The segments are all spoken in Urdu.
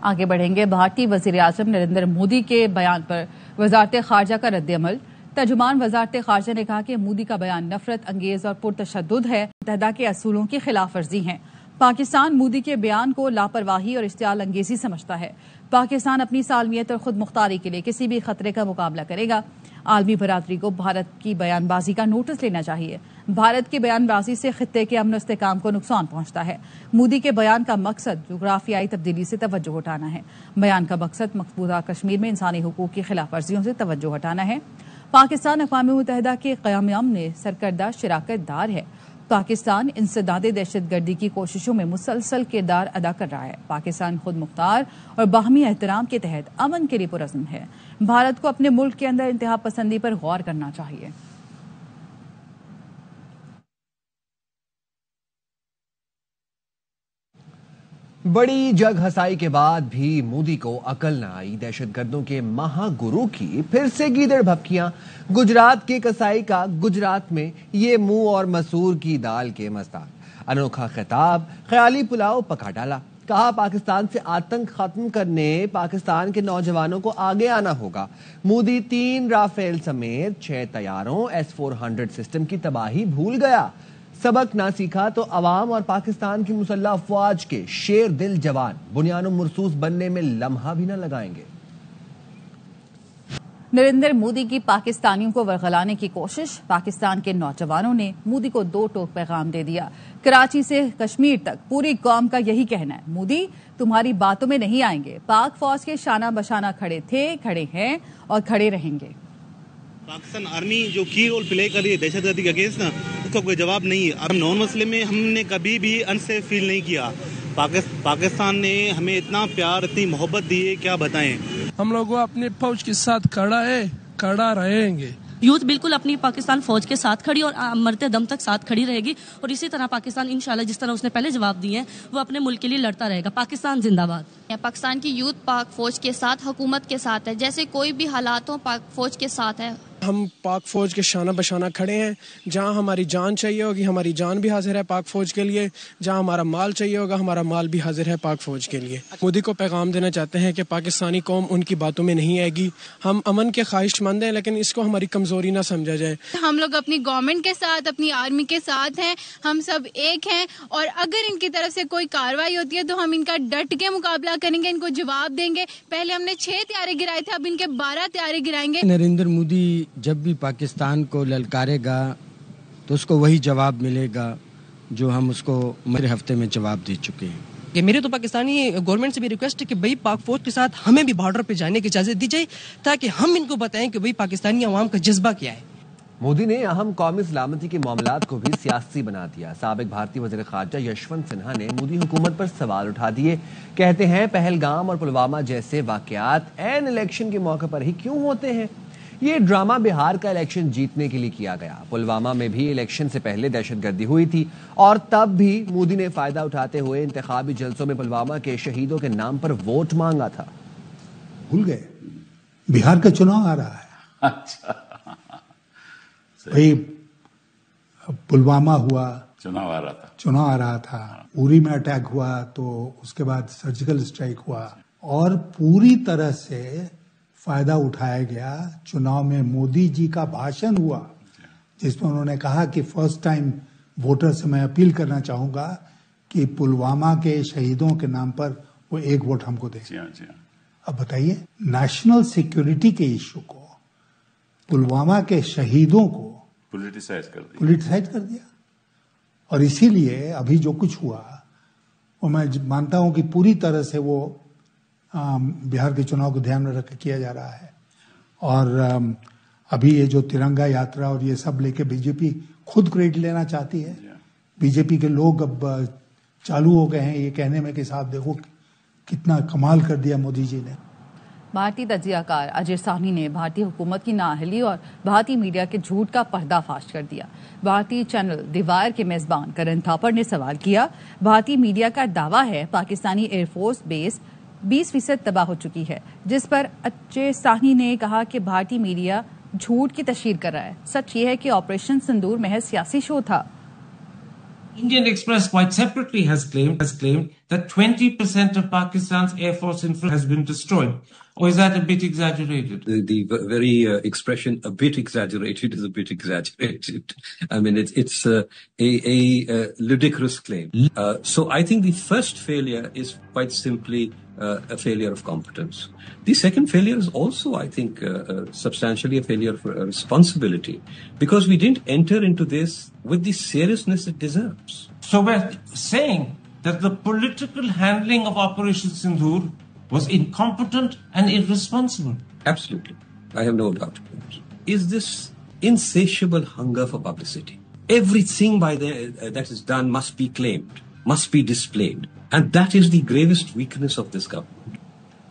آگے بڑھیں گے. بھارتی وزیر اعظم نریندر مودی کے بیان پر وزارت خارجہ کا رد عمل. ترجمان وزارت خارجہ نے کہا کہ مودی کا بیان نفرت انگیز اور پرتشدد ہے، متحدہ کے اصولوں کی خلاف ورزی ہے. پاکستان مودی کے بیان کو لاپرواہی اور اشتعال انگیزی سمجھتا ہے. پاکستان اپنی سالمیت اور خود مختاری کے لیے کسی بھی خطرے کا مقابلہ کرے گا. عالمی برادری کو بھارت کی بیان بازی کا نوٹس لینا چاہیے. بھارت کی بیان بازی سے خطے کے امن و استحکام کو نقصان پہنچتا ہے. مودی کے بیان کا مقصد جغرافیائی تبدیلی سے توجہ ہٹانا ہے. بیان کا مقصد مقبوضہ کشمیر میں انسانی حقوق کی خلاف ورزیوں سے توجہ ہٹانا ہے. پاکستان اقوام متحدہ کے قیام امن میں سرکردہ شراکت دار ہے. پاکستان انسداد دہشت گردی کی کوششوں میں مسلسل کردار ادا کر رہا ہے. پاکستان خود مختار اور باہمی احترام کے تحت امن کے لیے پرعزم ہے. بھارت کو اپنے ملک کے اندر انتہا پسندی پر غور کرنا چاہیے. بڑی جگ ہسائی کے بعد بھی مودی کو عقل نہ آئی. دہشت گردوں کے مہا گرو کی پھر سے گیدڑ بھپکیاں. گجرات کے کسائی کا گجرات میں یہ منہ اور مسور کی دال کے مزدار. انوکھا خطاب، خیالی پلاؤ پکا ڈالا. کہا پاکستان سے آتنک ختم کرنے پاکستان کے نوجوانوں کو آگے آنا ہوگا. مودی 3 رافیل سمیت 6 طیاروں S-400 سسٹم کی تباہی بھول گیا. سبق نہ سیکھا تو عوام اور پاکستان کی مسلح افواج کے شیر دل جوان بنیان و مرصوص بننے میں لمحہ بھی نہ لگائیں گے. نریندر مودی کی پاکستانیوں کو ورغلانے کی کوشش. پاکستان کے نوجوانوں نے مودی کو 2 ٹوک پیغام دے دیا. کراچی سے کشمیر تک پوری قوم کا یہی کہنا ہے، مودی تمہاری باتوں میں نہیں آئیں گے. پاک فوج کے شانہ بشانہ کھڑے تھے، کھڑے ہیں اور کھڑے رہیں گے. پاکستان آرمی جو کی رول پلے کر رہی ہے دہشت گردی کے اگینسٹ نا، اس کا کوئی جواب نہیں ہے. ہم نان مسلم میں ہم نے کبھی بھی انسیف فیل نہیں کیا. پاکستان نے ہمیں اتنا پیار، اتنی محبت دی ہے، کیا بتائیں. ہم لوگوں اپنے فوج کے ساتھ کھڑا ہے، کھڑا رہیں گے. یوتھ بالکل اپنی پاکستان فوج کے ساتھ کھڑی اور مرتے دم تک ساتھ کھڑی رہے گی. اور اسی طرح پاکستان انشاءاللہ جس طرح اس نے پہلے جواب دیے ہیں وہ اپنے ملک کے لیے لڑتا رہے گا. پاکستان زندہ باد. پاکستان کی یوتھ پاک فوج کے ساتھ، حکومت کے ساتھ ہے. جیسے کوئی بھی حالات ہو پاک فوج کے ساتھ ہے. ہم پاک فوج کے شانہ بشانہ کھڑے ہیں. جہاں ہماری جان چاہیے ہوگی ہماری جان بھی حاضر ہے پاک فوج کے لیے. جہاں ہمارا مال چاہیے ہوگا ہمارا مال بھی حاضر ہے پاک فوج کے لیے. مودی کو پیغام دینا چاہتے ہیں کہ پاکستانی قوم ان کی باتوں میں نہیں آئے گی. ہم امن کے خواہش مند ہیں لیکن اس کو ہماری کمزوری نہ سمجھا جائے. ہم لوگ اپنی گورنمنٹ کے ساتھ، اپنی آرمی کے ساتھ ہیں. ہم سب ایک ہیں اور اگر ان کی طرف سے کوئی کارروائی ہوتی ہے تو ہم ان کا ڈٹ کے مقابلہ کریں گے، ان کو جواب دیں گے. پہلے ہم نے 6 طیارے گرائے تھے، اب ان کے 12 طیارے گرائیں گے. نریندر مودی جب بھی پاکستان کو للکارے گا تو اس کو وہی جواب ملے گا جو ہم اس کو میرے ہفتے میں جواب دے چکے ہیں. کہ میرے تو پاکستانی گورنمنٹ سے بھی ریکویسٹ ہے کہ بھئی پاک فوج کے ساتھ ہمیں بھی بارڈر پہ جانے کی اجازت دی جائے تاکہ ہم ان کو بتائیں کہ بھئی پاکستانی عوام کا جذبہ کیا ہے. مودی نے اہم قومی سلامتی کے معاملات کو بھی سیاسی بنا دیا. سابق بھارتی وزیر خارجہ یشونت سنہا نے مودی حکومت پر سوال اٹھا دیے. کہتے ہیں پہلگام اور پلوامہ جیسے واقعات عین الیکشن کے موقع پر ہی کیوں ہوتے ہیں؟ یہ ڈرامہ بہار کا الیکشن جیتنے کے لیے کیا گیا. پلوامہ میں بھی الیکشن سے پہلے دہشت گردی ہوئی تھی اور تب بھی مودی نے فائدہ اٹھاتے ہوئے انتخابی جلسوں میں پلوامہ کے شہیدوں کے نام پر ووٹ مانگا تھا. بھول گئے بہار کا چناؤ آ رہا ہے. اچھا بھائی پلوامہ ہوا، چناؤ آ رہا تھا. پوری میں اٹیک ہوا تو اس کے بعد سرجیکل اسٹرائک ہوا اور پوری طرح سے فائدہ اٹھایا گیا. چناؤ میں مودی جی کا بھاشن ہوا جس میں انہوں نے کہا کہ فرسٹ ٹائم ووٹر سے میں اپیل کرنا چاہوں گا کہ پلوامہ کے شہیدوں کے نام پر وہ 1 ووٹ ہم کو دیں. اب بتائیے، نیشنل سیکیورٹی کے ایشو کو، پلوامہ کے شہیدوں کو پولیٹیسائز کر دیا. اور اسی لیے ابھی جو کچھ ہوا وہ میں مانتا ہوں کہ پوری طرح سے وہ بہار کے چناؤ کو دھیان میں رکھ کے کیا جا رہا ہے. اور ابھی یہ جو ترنگا یاترا اور یہ سب لے کے بی جے پی خود کریڈٹ لینا چاہتی ہے. بی جے پی کے لوگ اب چالو ہو گئے ہیں یہ کہنے میں کہ صاحب دیکھو کتنا کمال کر دیا مودی جی نے. بھارتی تجزیہ کار اجے ساہنی نے بھارتی حکومت کی نااہلی اور بھارتی میڈیا کے جھوٹ کا پردہ فاش کر دیا. بھارتی چینل دی وائر کے میزبان کرن تھاپر نے سوال کیا، بھارتی میڈیا کا دعویٰ ہے پاکستانی ایئر فورس بیس 20% تباہ ہو چکی ہے، جس پر اجے ساہنی نے کہا کہ بھارتی میڈیا جھوٹ کی تشہیر کر رہا ہے. سچ یہ ہے کہ آپریشن سندور محض سیاسی شو تھا. Indian Express quite separately has claimed that 20% of Pakistan's Air Force infrastructure has been destroyed. Or is that a bit exaggerated? The very expression "a bit exaggerated" is a bit exaggerated. I mean, it's a ludicrous claim. So I think the first failure is quite simply a failure of competence. The second failure is also, I think, substantially a failure of responsibility, because we didn't enter into this with the seriousness it deserves. So we're saying that the political handling of Operation Sindoor was incompetent and irresponsible. Absolutely. I have no doubt about it. Is this insatiable hunger for publicity? Everything that is done must be claimed, must be displayed. And that is the gravest weakness of this government.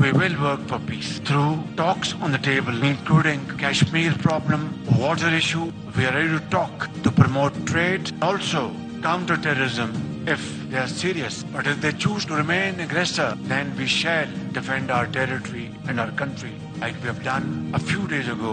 We will work for peace through talks on the table, including Kashmir problem, water issue. We are ready to talk to promote trade, also counter terrorism if they are serious. But if they choose to remain aggressor, then we shall defend our territory and our country like we have done a few days ago.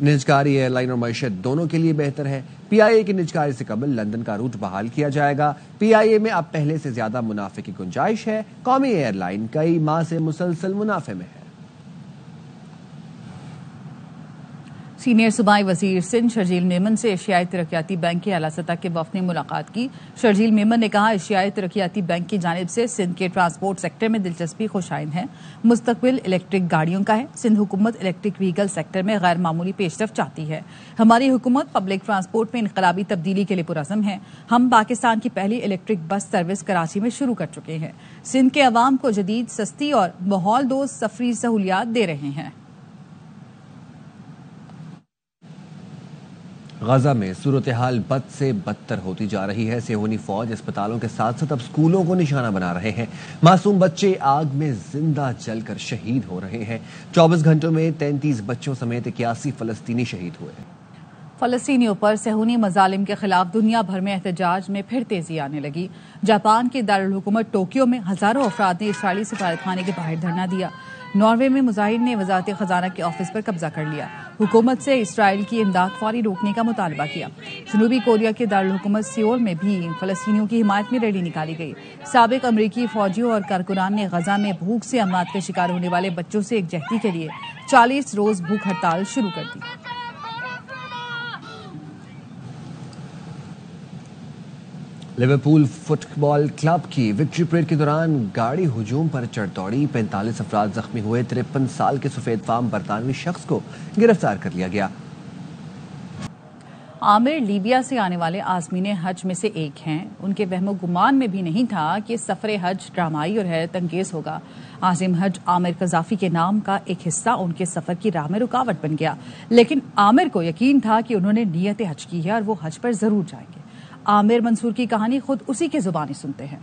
نجکاری ایئر لائن اور معیشت دونوں کے لیے بہتر ہے۔ PIA کی نجکاری سے قبل لندن کا روٹ بحال کیا جائے گا۔ PIA میں اب پہلے سے زیادہ منافع کی گنجائش ہے۔ قومی ایئر لائن کئی ماہ سے مسلسل منافع میں ہے۔ سینئر صوبائی وزیر سندھ شرجیل میمن سے ایشیائی ترقیاتی بینک کے اعلیٰ سطح کے وفد نے ملاقات کی۔ شرجیل میمن نے کہا ایشیائی ترقیاتی بینک کی جانب سے سندھ کے ٹرانسپورٹ سیکٹر میں دلچسپی خوشائند ہے۔ مستقبل الیکٹرک گاڑیوں کا ہے۔ سندھ حکومت الیکٹرک وہیکل سیکٹر میں غیر معمولی پیش رفت چاہتی ہے۔ ہماری حکومت پبلک ٹرانسپورٹ میں انقلابی تبدیلی کے لیے پرعزم ہے۔ ہم پاکستان کی پہلی الیکٹرک بس سروس کراچی میں شروع کر چکے ہیں۔ سندھ کے عوام کو جدید، سستی اور ماحول دوست سفری سہولیات دے رہے ہیں۔ غزہ میں صورتحال بد سے بدتر ہوتی جا رہی ہے۔ صہیونی فوج اسپتالوں کے ساتھ ساتھ اب اسکولوں کو نشانہ بنا رہے ہیں۔ معصوم بچے آگ میں زندہ جل کر شہید ہو رہے ہیں۔ 24 گھنٹوں میں 33 بچوں سمیت 81 فلسطینی شہید ہوئے۔ فلسطینیوں پر صہیونی مظالم کے خلاف دنیا بھر میں احتجاج میں پھر تیزی آنے لگی۔ جاپان کے دارالحکومت ٹوکیو میں ہزاروں افراد نے اسرائیلی سفارت خانے کے باہر دھرنا دیا۔ ناروے میں مظاہرین نے وزارت خزانہ کے آفس پر قبضہ کر لیا۔ حکومت سے اسرائیل کی امداد فوری روکنے کا مطالبہ کیا۔ جنوبی کوریا کے دارالحکومت سیول میں بھی فلسطینیوں کی حمایت میں ریلی نکالی گئی۔ سابق امریکی فوجیوں اور کارکنان نے غزہ میں بھوک سے اموات کا شکار ہونے والے بچوں سے یکجہتی کے لیے 40 روز بھوک ہڑتال شروع کر دی۔ لیورپول فٹ بال کلب کی وکٹری پریڈ کے دوران گاڑی ہجوم پر چڑھ دوڑی، 45 افراد زخمی ہوئے۔ 53 سال کے سفید فام برطانوی شخص کو گرفتار کر لیا گیا۔ عامر لیبیا سے آنے والے عازمین حج میں سے ایک ہیں۔ ان کے وہم و گمان میں بھی نہیں تھا کہ سفر حج ڈرامائی اور حیرت انگیز ہوگا۔ عازم حج عامر قذافی کے نام کا ایک حصہ ان کے سفر کی راہ میں رکاوٹ بن گیا، لیکن عامر کو یقین تھا کہ انہوں نے نیت حج کی ہے اور وہ حج پر ضرور جائیں گے۔ عامر منصور کی کہانی خود اسی کی زبانی سنتے ہیں۔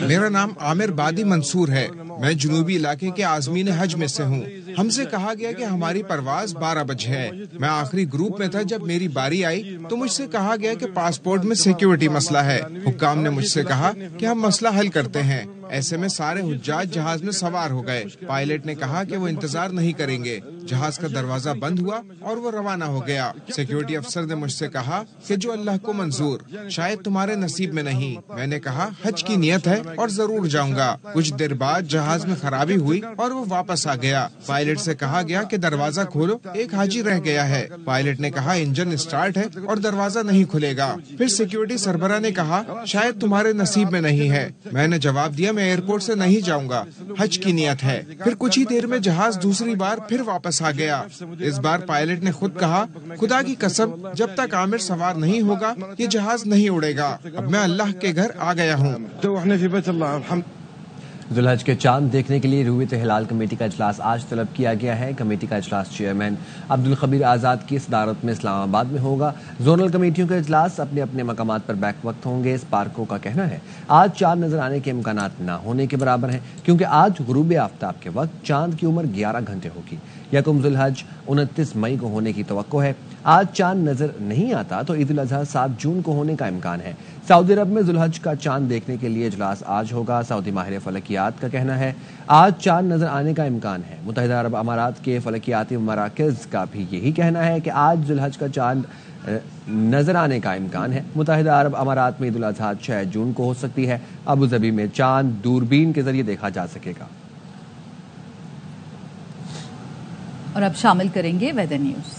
میرا نام عامر بادی منصور ہے۔ میں جنوبی علاقے کے عازمین حج میں سے ہوں۔ ہم سے کہا گیا کہ ہماری پرواز 12 بجے ہے۔ میں آخری گروپ میں تھا۔ جب میری باری آئی تو مجھ سے کہا گیا کہ پاسپورٹ میں سیکیورٹی مسئلہ ہے۔ حکام نے مجھ سے کہا کہ ہم مسئلہ حل کرتے ہیں۔ ایسے میں سارے حجاج جہاز میں سوار ہو گئے۔ پائلٹ نے کہا کہ وہ انتظار نہیں کریں گے۔ جہاز کا دروازہ بند ہوا اور وہ روانہ ہو گیا۔ سیکیورٹی افسر نے مجھ سے کہا کہ جو اللہ کو منظور، شاید تمہارے نصیب میں نہیں۔ میں نے کہا حج کی نیت ہے اور ضرور جاؤں گا۔ کچھ دیر بعد جہاز میں خرابی ہوئی اور وہ واپس آ گیا۔ پائلٹ سے کہا گیا کہ دروازہ کھولو، ایک حاجی رہ گیا ہے۔ پائلٹ نے کہا انجن اسٹارٹ ہے اور دروازہ نہیں کھلے گا۔ پھر سیکیورٹی سربراہ نے کہا شاید تمہارے نصیب میں نہیں ہے۔ میں نے جواب دیا میں ایئرپورٹ سے نہیں جاؤں گا، حج کی نیت ہے۔ پھر کچھ ہی دیر میں جہاز دوسری بار پھر واپس آ گیا۔ اس بار پائلٹ نے خود کہا خدا کی قسم جب تک عامر سوار نہیں ہوگا یہ جہاز نہیں اڑے گا۔ اب میں اللہ کے گھر آ گیا ہوں۔ ذوالحج کے چاند دیکھنے کے لیے رؤیت ہلال کمیٹی کا اجلاس آج طلب کیا گیا ہے۔ کمیٹی کا اجلاس چیئرمین عبدالخبیر آزاد کی صدارت میں اسلام آباد میں ہوگا۔ زونل کمیٹیوں کے اجلاس اپنے اپنے مقامات پر بیک وقت ہوں گے۔ اسپارکو کا کہنا ہے آج چاند نظر آنے کے امکانات نہ ہونے کے برابر ہیں، کیونکہ آج غروب آفتاب کے وقت چاند کی عمر 11 گھنٹے ہوگی۔ یکم ذوالحج 29 مئی کو ہونے کی توقع ہے۔ آج چاند نظر نہیں آتا تو عید الاضحیٰ 7 جون کو ہونے کا امکان ہے۔ سعودی عرب میں ذوالحج کا چاند دیکھنے کے لیے اجلاس آج ہوگا۔ سعودی ماہر فلکیات کا کہنا ہے آج چاند نظر آنے کا امکان ہے۔ متحدہ عرب امارات کے فلکیاتی مراکز کا بھی یہی کہنا ہے کہ آج ذوالحج کا چاند نظر آنے کا امکان ہے۔ متحدہ عرب امارات میں عید الاضحیٰ 6 جون کو ہو سکتی ہے۔ ابوظہبی میں چاند دوربین کے ذریعے دیکھا جا سکے گا۔ اور اب شامل کریں گے ویدر نیوز۔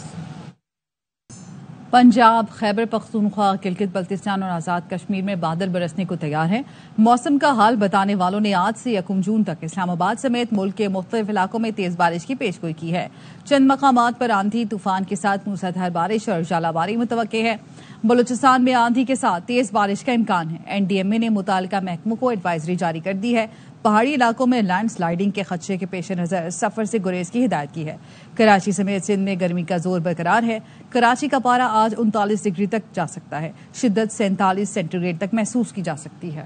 پنجاب، خیبر پختونخوا، گلگت بلتستان اور آزاد کشمیر میں بادل برسنے کو تیار ہیں۔ موسم کا حال بتانے والوں نے آج سے یکم جون تک اسلام آباد سمیت ملک کے مختلف علاقوں میں تیز بارش کی پیشگوئی کی ہے۔ چند مقامات پر آندھی طوفان کے ساتھ موسلادھار بارش اور ژالہ باری متوقع ہے۔ بلوچستان میں آندھی کے ساتھ تیز بارش کا امکان ہے۔ NDMA نے متعلقہ محکموں کو ایڈوائزری جاری کر دی ہے۔ پہاڑی علاقوں میں لینڈ سلائیڈنگ کے خدشے کے پیش نظر سفر سے گریز کی ہدایت کی ہے۔ کراچی سمیت سندھ میں گرمی کا زور برقرار ہے۔ کراچی کا پارہ آج 39 ڈگری تک جا سکتا ہے۔ شدت 47 سینٹی گریڈ تک محسوس کی جا سکتی ہے۔